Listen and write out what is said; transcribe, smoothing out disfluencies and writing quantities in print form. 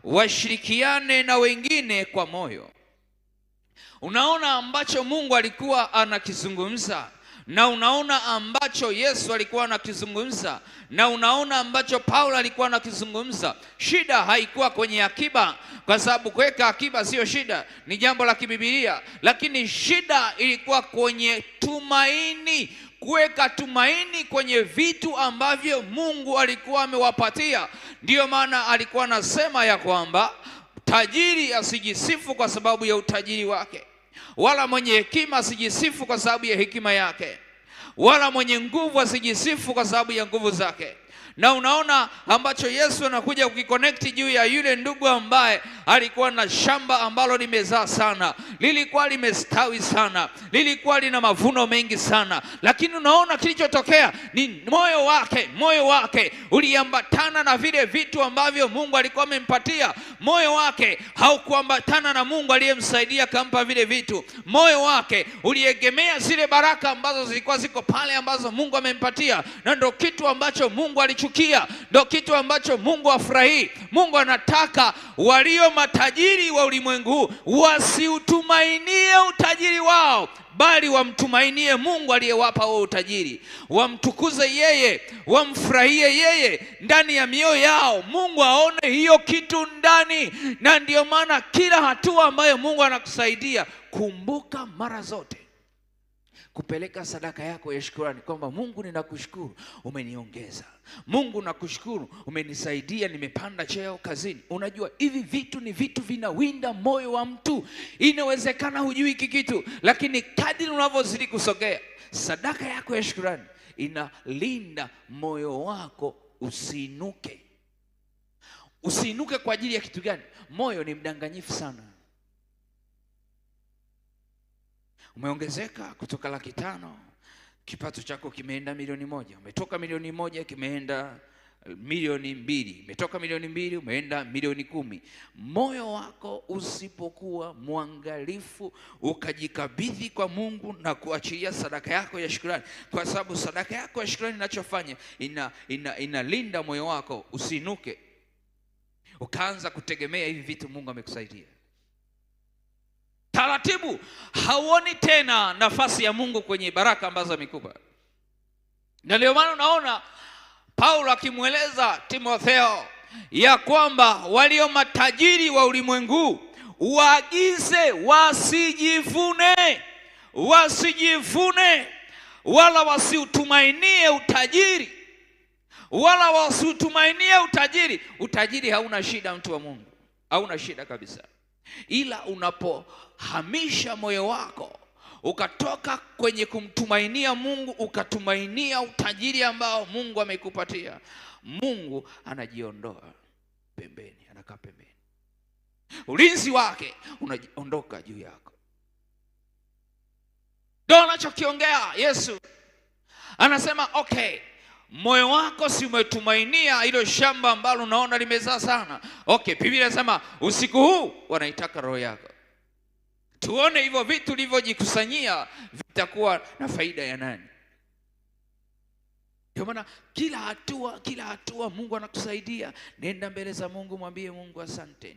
washirikiane na wengine kwa moyo. Unaona ambacho Mungu alikuwa anakizungumza, na unaona ambacho Yesu alikuwa anakizungumza, na unaona ambacho Paulo alikuwa anakizungumza. Shida haikuwa kwenye akiba, kwa sababu kuweka akiba sio shida, ni jambo la kibibilia, lakini shida ilikuwa kwenye tumaini, kuweka tumaini kwenye vitu ambavyo Mungu alikuwa amewapatia. Ndiyo maana alikuwa anasema ya kwamba tajiri asijisifu kwa sababu ya utajiri wake, wala mwenye hekima asijisifu kwa sababu ya hekima yake, wala mwenye nguvu asijisifu kwa sababu ya nguvu zake. Na unaona ambacho Yesu anakuja kukikonekti juu ya yule ndugu ambaye alikuwa na shamba ambalo limezaa sana, lilikuwa limestawi sana, lilikuwa lina mavuno mengi sana, lakini unaona kilichotokea ni moyo wake uliambatana na vile vitu ambavyo Mungu alikuwa amempatia. Moyo wake haukuambatana na Mungu aliyemsaidia kampa vile vitu. Moyo wake uliegemea zile baraka ambazo zilikuwa ziko pale ambazo Mungu amempatia, na ndio kitu ambacho Mungu alichukia, ndio kitu ambacho Mungu afurahii. Mungu anataka walio matajiri wa ulimwengu wasiutumainie utajiri wao, bali wamtumainie Mungu aliyewapa wao utajiri. Wamtukuze yeye, wamfurahie yeye ndani ya mioyo yao. Mungu aone hiyo kitu ndani. Na ndio maana kila hatua ambayo Mungu anakusaidia, kumbuka mara zote kupeleka sadaka yako ya shukrani, kwamba Mungu ninakushukuru umeniongeza, Mungu nakushukuru umenisaidia, nimepanda cheo kazini. Unajua hivi vitu ni vitu vinawinda moyo wa mtu. Inawezekana hujui hiki kitu, lakini kadri unavyozidi kusogea, sadaka yako ya shukrani inalinda moyo wako usiinuke. Usiinuke kwa ajili ya kitu gani? Moyo ni mdanganyifu sana. Umeongezeka kutoka 500,000, kipato chako kimeenda 1,000,000. Umetoka 1,000,000 kimeenda 2,000,000. Umetoka 2,000,000 umeenda 10,000,000. Moyo wako usipokuwa mwangalifu, ukajikabidhi kwa Mungu na kuachilia sadaka yako ya shukrani, kwa sababu sadaka yako ya shukrani inachofanya inalinda moyo wako usiinuke ukaanza kutegemea hivi vitu Mungu amekusaidia. Taratibu hauoni tena nafasi ya Mungu kwenye baraka ambazo amekupa. Na ndio maana unaona Paulo akimweleza Timotheo ya kwamba walio matajiri wa ulimwengu waagize wasijivune, wala wasiutumainie utajiri, wala wasiutumainie utajiri. Utajiri hauna shida, mtu wa Mungu, hauna shida kabisa. Ila unapohamisha moyo wako ukatoka kwenye kumtumainia Mungu ukatumainia utajiri ambao Mungu amekupatia, Mungu anajiondoa pembeni, anakaa pembeni. Ulinzi wake unaondoka juu yako. Ndio anachokiongea Yesu. Anasema okay, moyo wako si umetumainia hilo shamba ambalo unaona limezaa sana. Okay, Biblia inasema usiku huu wanaitaka roho yako. Tuone hivyo vitu ulivyojikusanyia vitakuwa na faida ya nani? Ndio maana kila hatua Mungu anakusaidia. Nenda mbele za Mungu, mwambie Mungu asante.